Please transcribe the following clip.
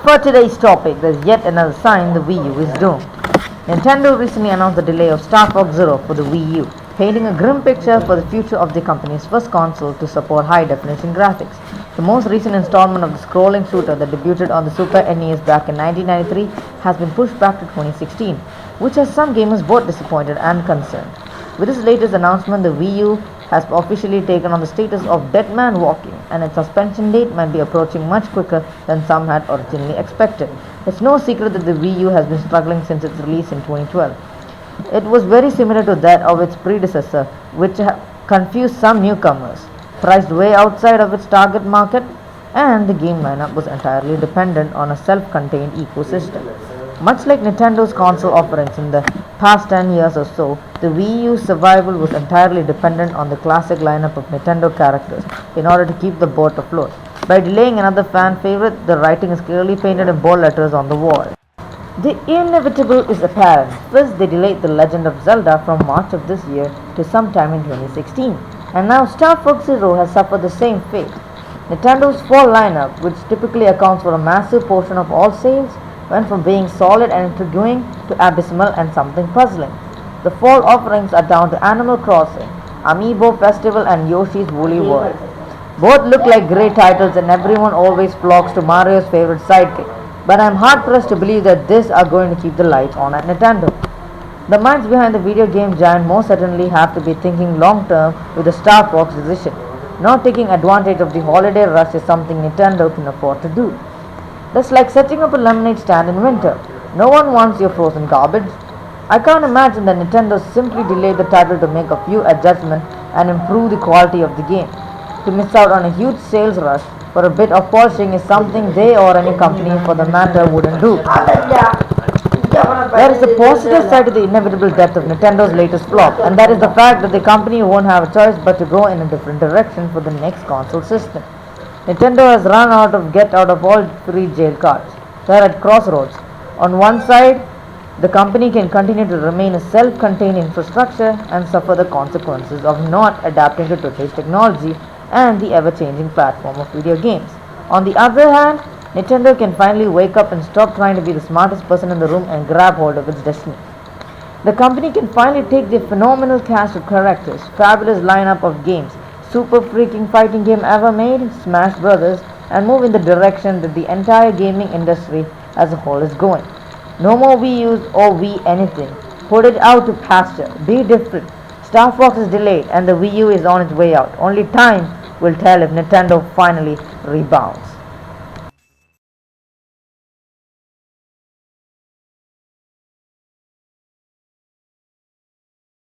For today's topic, there's yet another sign the Wii U is doomed. Nintendo recently announced the delay of Star Fox Zero for the Wii U, painting a grim picture for the future of the company's first console to support high-definition graphics. The most recent installment of the scrolling shooter that debuted on the Super NES back in 1993 has been pushed back to 2016, which has some gamers both disappointed and concerned. With this latest announcement, the Wii U has officially taken on the status of dead man walking, and its suspension date might be approaching much quicker than some had originally expected. It's no secret that the Wii U has been struggling since its release in 2012. It was very similar to that of its predecessor, which confused some newcomers, priced way outside of its target market, and the game lineup was entirely dependent on a self-contained ecosystem. Much like Nintendo's console offerings in the past 10 years or so, the Wii U's survival was entirely dependent on the classic lineup of Nintendo characters in order to keep the boat afloat. By delaying another fan favorite, the writing is clearly painted in bold letters on the wall. The inevitable is apparent. First, they delayed The Legend of Zelda from March of this year to sometime in 2016, and now Star Fox Zero has suffered the same fate. Nintendo's fall lineup, which typically accounts for a massive portion of all sales, went from being solid and intriguing to abysmal and something puzzling. The fall offerings are down to Animal Crossing, Amiibo Festival, and Yoshi's Woolly World. Both look like great titles, and everyone always flocks to Mario's favorite sidekick, but I'm hard pressed to believe that these are going to keep the lights on at Nintendo. The minds behind the video game giant most certainly have to be thinking long term with the Star Fox decision. Not taking advantage of the holiday rush is something Nintendo can afford to do. That's like setting up a lemonade stand in winter. No one wants your frozen garbage. I can't imagine that Nintendo simply delayed the title to make a few adjustments and improve the quality of the game. To miss out on a huge sales rush for a bit of polishing is something they or any company for the matter wouldn't do. There is a positive side to the inevitable death of Nintendo's latest flop, and that is the fact that the company won't have a choice but to go in a different direction for the next console system. Nintendo has run out of get out of all free jail cards. They are at crossroads. On one side, the company can continue to remain a self-contained infrastructure and suffer the consequences of not adapting to today's technology and the ever-changing platform of video games. On the other hand, Nintendo can finally wake up and stop trying to be the smartest person in the room and grab hold of its destiny. The company can finally take their phenomenal cast of characters, fabulous lineup of games, super freaking fighting game ever made, Smash Brothers, and move in the direction that the entire gaming industry as a whole is going. No more Wii U's or Wii anything. Put it out to pasture. Be different. Star Fox is delayed and the Wii U is on its way out. Only time will tell if Nintendo finally rebounds.